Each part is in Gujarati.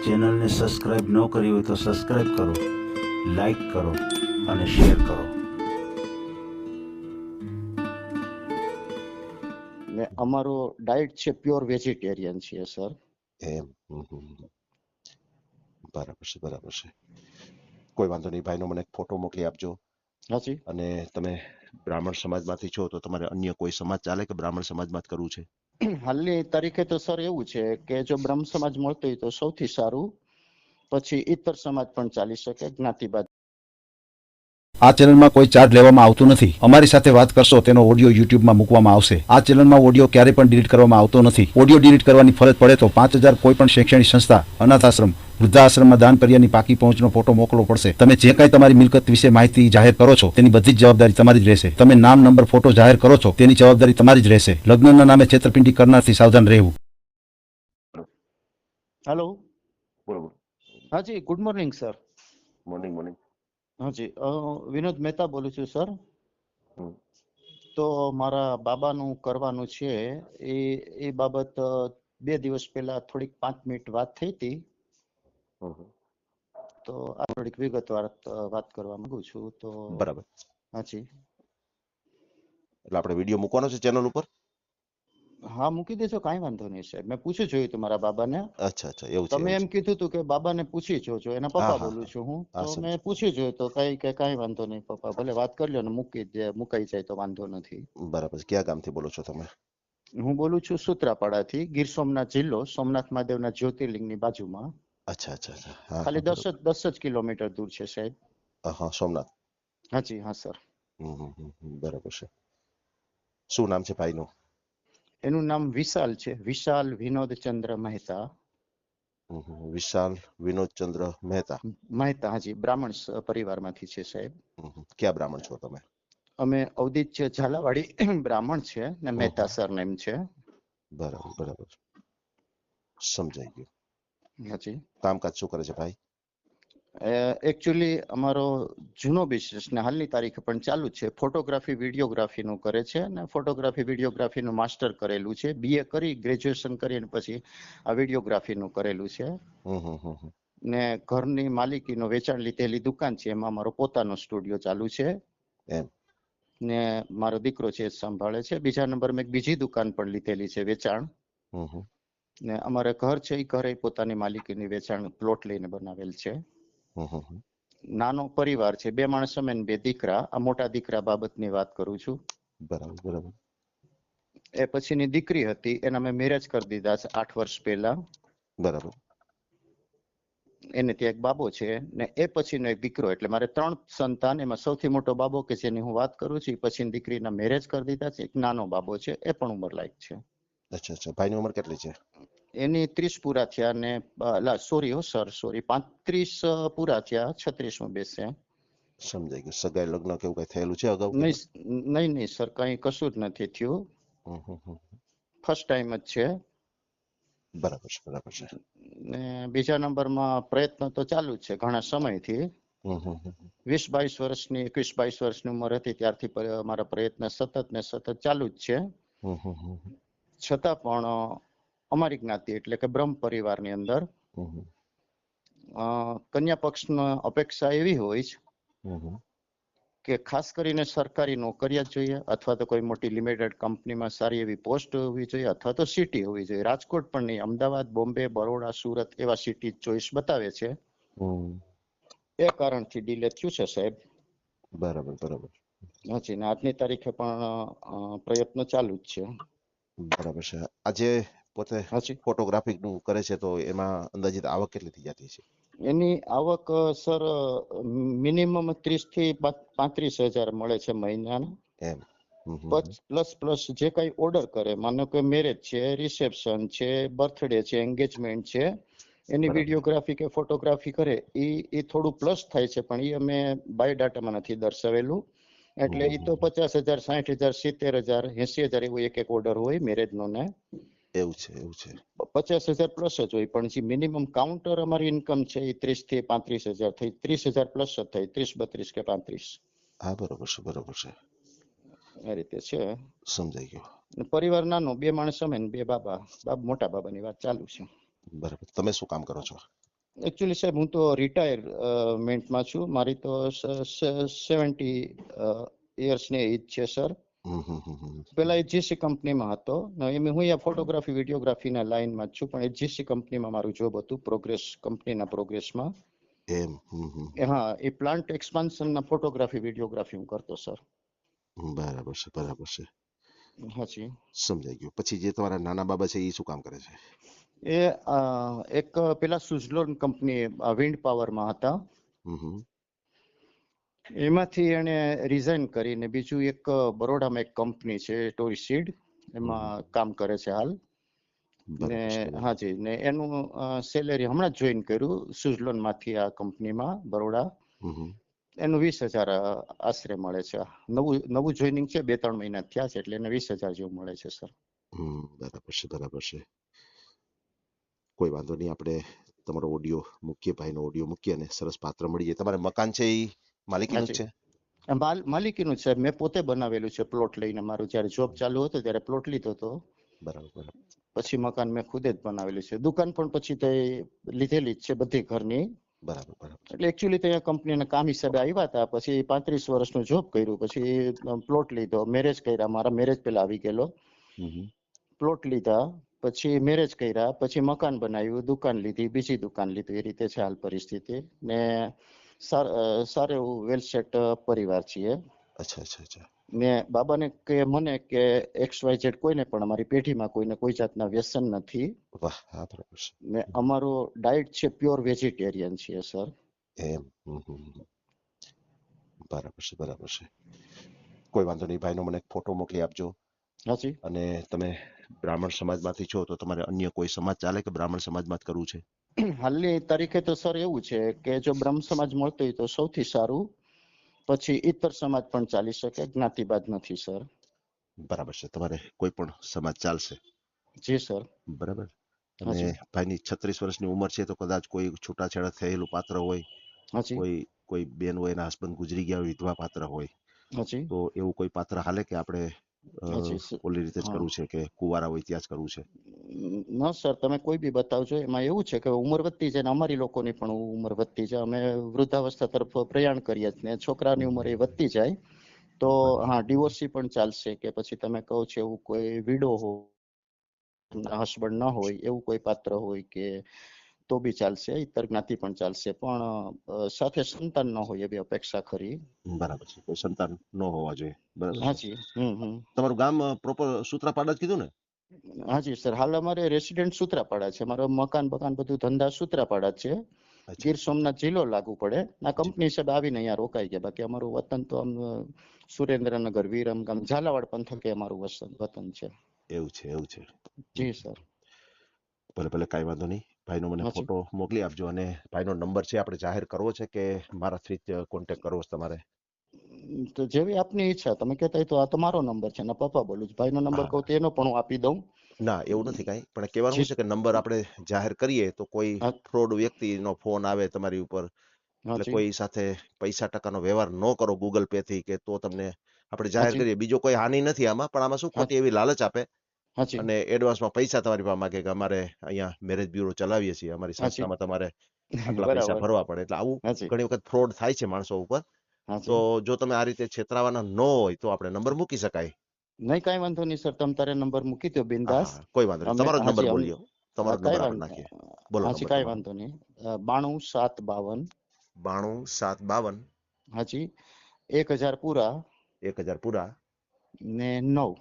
ચેનલને સબસ્ક્રાઇબ ન કરી હોય તો સબસ્ક્રાઇબ કરો, લાઈક કરો અને શેર કરો. ને અમારો ડાયટ છે પ્યોર વેજીટેરિયન છે સર. એમ બરાબર છે, બરાબર છે. કોઈ વાંધો નહીં, ભાઈનો મને એક ફોટો મોકલી આપજો. હાજી. અને તમે બ્રાહ્મણ સમાજમાંથી છો તો તમારે અન્ય કોઈ સમાજ ચાલે કે બ્રાહ્મણ સમાજમાં જ કરવું છે? હાલની તારીખે તો સર એવું છે કે જો બ્રહ્મ સમાજ મળતો હોય તો સૌથી સારું, પછી ઇતર સમાજ પણ ચાલી શકે, જ્ઞાતિબાદ. આ ચેનલમાં કોઈ ચાર્જ લેવામાં આવતો નથી. અમારી સાથે વાત કરશો તેનો ઓડિયો યુટ્યુબમાં મૂકવામાં આવશે. આ ચેનલમાં ઓડિયો ક્યારેય પણ ડિલીટ કરવામાં આવતો નથી. ઓડિયો ડિલીટ કરવાની ફરજ પડે તો 5,000 કોઈ પણ શૈક્ષણિક સંસ્થા, અનાથ આશ્રમ, વૃદ્ધાશ્રમમાં દાન કર્યાની પાકી પહોંચનો ફોટો મોકલવો પડશે. તમે જે કાંઈ તમારી મિલકત વિશે માહિતી જાહેર કરો છો તેની બધી જ જવાબદારી તમારી જ રહેશે. તમે નામ, નંબર, ફોટો જાહેર કરો છો તેની જવાબદારી તમારી જ રહેશે. લગ્નના નામે છેતરપિંડી કરનારથી સાવધાન રહેવું. હેલો. બરોબર. હાજી, good morning sir. Morning morning. હાજી, વિનોદ મહેતા બોલું છું સર. તો મારા બાબાનું કરવાનું છે, એ બાબત 2 દિવસ પહેલા થોડીક 5 મિનિટ વાત થઈ હતી, તો આ થોડીક વિગતવાર વાત કરવા માંગુ છું. તો બરાબર. હાજી. એટલે આપણે વિડીયો મૂકવાનો છે ચેનલ ઉપર? હા, મૂકી દેજો, કાંઈ વાંધો નહીં સાહેબ. મેં પૂછી જોયું હતું મારા બાબાને. અચ્છા અચ્છા, એવું છે. તમે એમ કીધું હતું કે બાબાને પૂછી જોજો. એના પપ્પા બોલું છું હું. તો મેં પૂછી જોયું તો કાંઈ વાંધો નહીં પપ્પા, ભલે વાત કરી લ્યો ને મુકાઈ જાય તો વાંધો નથી. બરાબર. ક્યાં ગામથી બોલો છો તમે? હું બોલું છું સૂત્રાપાડાથી, ગીર સોમનાથ જિલ્લો, સોમનાથ મહાદેવના જ્યોતિર્લિંગની બાજુમાં. અચ્છા અચ્છા અચ્છા. ખાલી 10 જ કિલોમીટર દૂર છે સાહેબ. હા, સોમનાથ. હાજી, હા સર. બરાબર છે. શું નામ છે ભાઈનું? એનું નામ વિશાલ છે, વિશાલ વિનોદચંદ્ર મહેતા. વિશાલ વિનોદચંદ્ર મહેતા. મહેતા, હાજી. બ્રાહ્મણ પરિવારમાંથી છે સાહેબ. ક્યાં બ્રાહ્મણ છો તમે? અમે ઔદિત્ય ઝાલાવાડી બ્રાહ્મણ છે ને મહેતા સરનેમ છે. બરાબર બરાબર, સમજાઈ ગયું. હાજી. કામકાજ શું કરે છે ભાઈ? એકચ્યુઅલી અમારો જૂનો બિઝનેસ ને હાલની તારીખે પણ ચાલુ છે, ફોટોગ્રાફી વિડીયોગ્રાફી નું કરે છે ને ફોટોગ્રાફી વિડીયોગ્રાફી નું માસ્ટર કરેલું છે, BA કરી, ગ્રેજ્યુએશન કરી અને પછી આ વિડીયોગ્રાફી નું કરેલું છે. ને ઘરની માલિકીનો વેચાણ લીધેલી દુકાન છે, એમાં મારો પોતાનો સ્ટુડિયો ચાલુ છે. એમ. ને મારો દીકરો છે એ સંભાળે છે. બીજા નંબર મેં બીજી દુકાન પણ લીધેલી છે વેચાણ. ને અમારે ઘર છે એ ઘરે પોતાની માલિકીની વેચાણ પ્લોટ લઈને બનાવેલ છે. નાનો પરિવાર છે, 2 માણસ અમે ને 2 દીકરા. આ મોટા દીકરા બાબતની વાત કરું છું. બરાબર બરાબર. એ પછીની દીકરી હતી, એના મેં મેરેજ કરી દીધા છે 8 વર્ષ પહેલા. બરાબર. એને ત્યાં એક બાબો છે ને એ પછીનો એક દીકરો. એટલે મારે 3 સંતાન. એમાં સૌથી મોટો બાબો કે જેની હું વાત કરું છું, એ પછીની દીકરીના મેરેજ કરી દીધા છે. એક નાનો બાબો છે, એ પણ ઉંમર લાયક છે. અચ્છા અચ્છા. ભાઈની ઉંમર કેટલી છે? એની 30 પૂરા થયા ને સોરી 35 પૂરા થયા, 36 બેસે. સમજાઈ ગયું. સગાઈ લગ્ન કેવું કઈ થયેલું છે અગાઉ? નહીં સર, કઈ કશું જ નથી થયું. ફર્સ્ટ ટાઈમ જ છે. બરાબર છે બરાબર છે. ને બીજા નંબરમાં પ્રયત્ન તો ચાલુ જ છે ઘણા સમયથી. 20-22 વર્ષની 21-22 વર્ષની ઉંમર હતી ત્યારથી મારા પ્રયત્ન સતત ચાલુ જ છે. છતાં પણ અમારી જ્ઞાતિ એટલે કે બ્રહ્મ પરિવારની અંદર કન્યા પક્ષની અપેક્ષા એવી હોય છે કે ખાસ કરીને સરકારી નોકરિયા જોઈએ, અથવા તો કોઈ મોટી લિમિટેડ કંપનીમાં સારી એવી પોસ્ટ હોવી જોઈએ, અથવા તો સિટી હોવી જોઈએ. રાજકોટ પણ નહીં, અમદાવાદ, બોમ્બે, બરોડા, સુરત એવા સિટી ચોઈસ બતાવે છે. એ કારણથી ડિલે થયું છે સાહેબ. બરાબર બરાબર. હાજી. ને આજની તારીખે પણ પ્રયત્ન ચાલુ જ છે. બરાબર છે. આજે પોતે ફોટોગ્રાફી નું કરે છે તો એમાં અંદાજિત આવક કેટલી થઈ જતી છે? એની આવક સર મિનિમમ 30 થી 35 હજાર મળે છે મહિનાના. એમ. પ્લસ જે કઈ ઓર્ડર કરે, માનો કે મેરેજ છે, રિસેપ્શન છે, બર્થડે છે, એન્ગેજમેન્ટ છે, એની વિડીયોગ્રાફી કે ફોટોગ્રાફી કરે એ થોડું પ્લસ થાય છે, પણ એ અમે બાયોડાટામાં નથી દર્શાવેલું. એટલે એ તો 50,000, 60,000, 70,000, 80,000 એવું એક ઓર્ડર હોય મેરેજ નો ને. એવું છે એવું છે. 50,000 પ્લસ જ હોય, પણ જે મિનિમમ કાઉન્ટર અમારી ઇન્કમ છે એ 30 થી 35,000 થઈ, 30,000 પ્લસ જ થઈ, 30, 32 કે 35. હા, બરોબર છે બરોબર છે. એ રીતે છે. સમજાઈ ગયું. પરિવાર નાનો, 2 માણસ અમે ને 2 બાબા. મોટા બાબાની વાત ચાલુ છે. બરાબર. તમે શું કામ કરો છો? એકચ્યુઅલી સાહેબ હું તો રિટાયરમેન્ટમાં છું. મારી તો 70 યર્સની એજ છે સર. પેલા એચજીસી કંપનીમાં હતો ને હું અહીંયા ફોટોગ્રાફી વિડીયોગ્રાફીના લાઈનમાં જ છું, પણ એચજીસી કંપનીમાં મારું જોબ હતું, પ્રોગ્રેસ કંપનીના પ્રોગ્રેસમાં. એમ હા, એ પ્લાન્ટ એક્સપાન્શનના ફોટોગ્રાફી વિડીયોગ્રાફી હું કરતો સર. બરાબર છે, બરાબર છે, હાજી. સમજાઈ ગયું. પછી જે તમારા નાના બાબા છે એ શું કામ કરે છે? એ એક પેલા સુઝલોન કંપની વિન્ડ પાવરમાં હતા. એમાંથી એને રિઝાઇન કરીને બીજું એક બરોડામાં એક કંપની છે ટોરીસીડ, એમાં કામ કરે છે હાલ. ને હાજી, ને એનું સેલેરી હમણાં જ જોઈન કર્યું સુઝલોન માંથી આ કંપનીમાં બરોડા. એનું 20,000 આશરે મળે છે. નવું જોઈનિંગ છે, 2-3 મહિના થયા છે, એટલે એને 20,000 જેવું મળે છે સર. બરાબર છે, બરાબર છે. કોઈ વાંધો નહીં, આપણે તમારો ઓડિયો મૂકીએ, ભાઈનો ઓડિયો મૂકીએ અને સરસ પાત્ર મળી જાય. તમારે મકાન છે એ માલિકીનું જ છે? માલિકીનું છે. મેં પોતે બનાવેલું છે પ્લોટ લઈને. મારું જયારે જોબ ચાલુ હતો ત્યારે પ્લોટ લીધો હતો. બરાબર. પછી મકાન મેં ખુદ જ બનાવેલું છે. દુકાન પણ પછી તે લીધેલી જ છે બધી ઘરની. બરાબર, બરાબર. એટલે એકચ્યુઅલી ત્યાં કંપનીના કામ હિસાબે આવ્યા હતા. પછી 35 વર્ષનું જોબ કર્યું, પછી પ્લોટ લીધો, મેરેજ કર્યા. મારા મેરેજ પેલા આવી ગયેલો. પ્લોટ લીધા, પછી મેરેજ કર્યા, પછી મકાન બનાવ્યું, દુકાન લીધી, બીજી દુકાન લીધી. એ રીતે છે હાલ પરિસ્થિતિ. ને સારું એવું વેલ સેટ પરિવાર છીએ. અચ્છા, અચ્છા, અચ્છા. ને બાબાને કે મને કે XYZ કોઈને પણ અમારી પેઢીમાં કોઈને કોઈ જાતના વ્યસન નથી. વાહ, હા, બરાબર છે. ને અમારો ડાયટ છે પ્યોર વેજીટેરિયન છીએ સર. એમ. બરાબર છે, બરાબર છે. કોઈ વાંધો નહીં, ભાઈનો મને ફોટો મોકલી આપજો. હાજી. અને તમે બ્રાહ્મણ સમાજમાંથી છો તો તમારે અન્ય કોઈ સમાજ ચાલે કે બ્રાહ્મણ સમાજમાં જ કરવું છે? હાલની તારીખે તો સર એવું છે કે જો બ્રહ્મ સમાજ મળતો હોય તો સૌથી સારું, પછી ઇતર સમાજ પણ ચાલી શકે, જ્ઞાતિવાદ નથી સર. બરાબર છે, તમારે કોઈ પણ સમાજ ચાલશે? જી સર. બરાબર. અને ભાઈની 36 વર્ષની ઉંમર છે, તો કદાચ કોઈ છૂટાછેડા થયેલું પાત્ર હોય, કોઈ બેન હોય, એના હસબન્ડ ગુજરી ગયા હોય, વિધવા પાત્ર હોય, તો એવું કોઈ પાત્ર હાલે કે આપણે ઓલી રીતે જ કરવું છે કે કુંવારા હોય ત્યાં જ કરવું છે? ન સર, તમે કોઈ બી બતાવજો. એમાં એવું છે કે ઉંમર વધતી જાય ને અમારી લોકોની પણ ઉંમર વધતી જાય. અમે વૃદ્ધાવસ્થા તરફ પ્રયાણ કરીએ ને છોકરાની ઉંમર એ વધતી જાય તો હા, ડિવોર્સી પણ ચાલશે. કે પછી તમે કહો છો એવું કોઈ વિડો હોય, હસબન્ડ ન હોય એવું કોઈ પાત્ર હોય કે તો બી ચાલશે. ઇતર જ્ઞાતિ પણ ચાલશે, પણ સાથે સંતાન ન હોય એવી અપેક્ષા ખરી. બરાબર છે, કોઈ સંતાન ન હોવા જોઈએ. બરાબર. હાજી. તમારું ગામ પ્રોપર સૂત્રાપાડા જ કીધું ને? હાજી સર, હાલ અમારે રેસિડેન્ટ સૂત્રાપાડા છે. મારો મકાન બધું ધંધા સૂત્રાપાડા છે. ગીર સોમનાથ જિલ્લો લાગુ પડે. આ કંપની હિસાબે આવીને અહીંયા રોકાઈ ગયા. બાકી અમારું વતન તો આમ સુરેન્દ્રનગર, વિરમગામ, ઝાલાવાડ પંથકે અમારું વતન છે. એવું છે, એવું છે. જી સર. ભલે ભલે, કાંઈ વાંધો નહીં. ભાઈનો મને ફોટો મોકલી આપજો. અને ભાઈનો નંબર છે આપણે જાહેર કરવો છે કે મારા થ્રી કોન્ટેક્ટ કરવો છે તમારે? તો જેવી આપની ઈચ્છા. તમે કહેતા હોય તો આ તમારો નંબર છે ને પપ્પા બોલું છું. ભાઈનો નંબર કહું તો એનો પણ હું આપી દઉં. ના, એવું નથી કાંઈ, પણ કહેવાનું છે કે નંબર આપણે જાહેર કરીએ તો કોઈ ફ્રોડ વ્યક્તિનો ફોન આવે તમારી ઉપર, એટલે કોઈ સાથે પૈસા ટકાનો વ્યવહાર ન કરો ગૂગલ પે થી, કે તો તમને આપણે જાહેર કરીએ. બીજો કોઈ હાનિ નથી આમાં, પણ આમાં શું ખોટી એવી લાલચ આપે અને એડવાન્સમાં પૈસા તમારી પાસે માંગે કે અમારે અહીંયા મેરેજ બ્યુરો ચલાવીએ છીએ, અમારી સંસ્થામાં તમારે આટલા પૈસા ભરવા પડે. એટલે આવું ઘણી વખત ફ્રોડ થાય છે માણસો ઉપર. તો જો તમે આ રીતે છેતરાવાના ન હોય તો આપણે નંબર મૂકી શકાય. નહીં, કાંઈ વાંધો નહીં સર, તમે તારે નંબર મૂકી દો બિંદાસ. કોઈ વાંધો નહીં, તમારો જ નંબર બોલ્યો. તમારો નંબર આપણે નાખીએ. બોલો. હાજી, કાંઈ વાંધો નહીં. 92 752 હાજી 1000 પૂરા 1000 પૂરા ને 9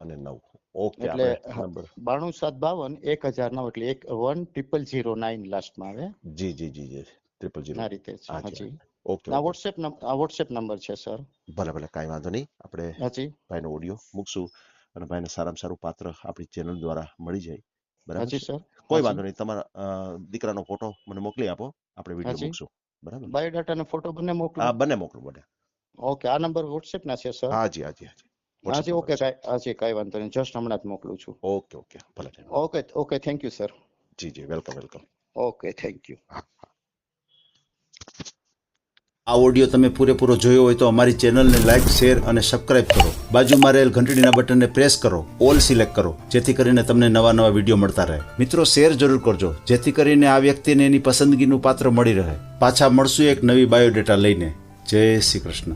અને 9. ઓકે, એટલે નંબર 92 752 1009 એટલે 1009 લાસ્ટમાં આવે. જી જી જી જી 000 આ રીતે છે. હાજી. ઓકે. આ વોટ્સએપ નંબર છે સર. ભલે ભલે, કાંઈ વાંધો નહીં. આપણે ભાઈનો ઓડિયો મૂકશું અને ભાઈને સારામાં સારું પાત્ર આપણી ચેનલ દ્વારા મળી જાય. બરાબર છે સર? કોઈ વાંધો નહીં. તમારા દીકરાનો ફોટો મને મોકલી આપો, આપણે વિડીયો મૂકશું. બરાબર. બાયોડાટા અને ફોટો બંને મોકલો? હા, બંને મોકલો, બંને. ઓકે, આ નંબર વોટ્સએપ ના છે સર? હાજી હાજી હાજી. હાજી, ઓકે, કાંઈ વાંધો નહીં. જસ્ટ હમણાં જ મોકલું છું. ઓકે ઓકે, ભલે. Okay, thank you sir. જી જી, welcome welcome. Okay, thank you. હા. આ ઓડિયો તમે પૂરેપૂરો જોયો હોય તો અમારી ચેનલને લાઈક, શેર અને સબસ્ક્રાઇબ કરો. બાજુમાં રહેલ ઘંટડીના બટનને પ્રેસ કરો, ઓલ સિલેક્ટ કરો, જેથી કરીને તમને નવા વિડીયો મળતા રહે. મિત્રો, શેર જરૂર કરજો, જેથી કરીને આ વ્યક્તિને એની પસંદગીનું પાત્ર મળી રહે. પાછા મળશું એક નવી બાયોડેટા લઈને. જય શ્રી કૃષ્ણ.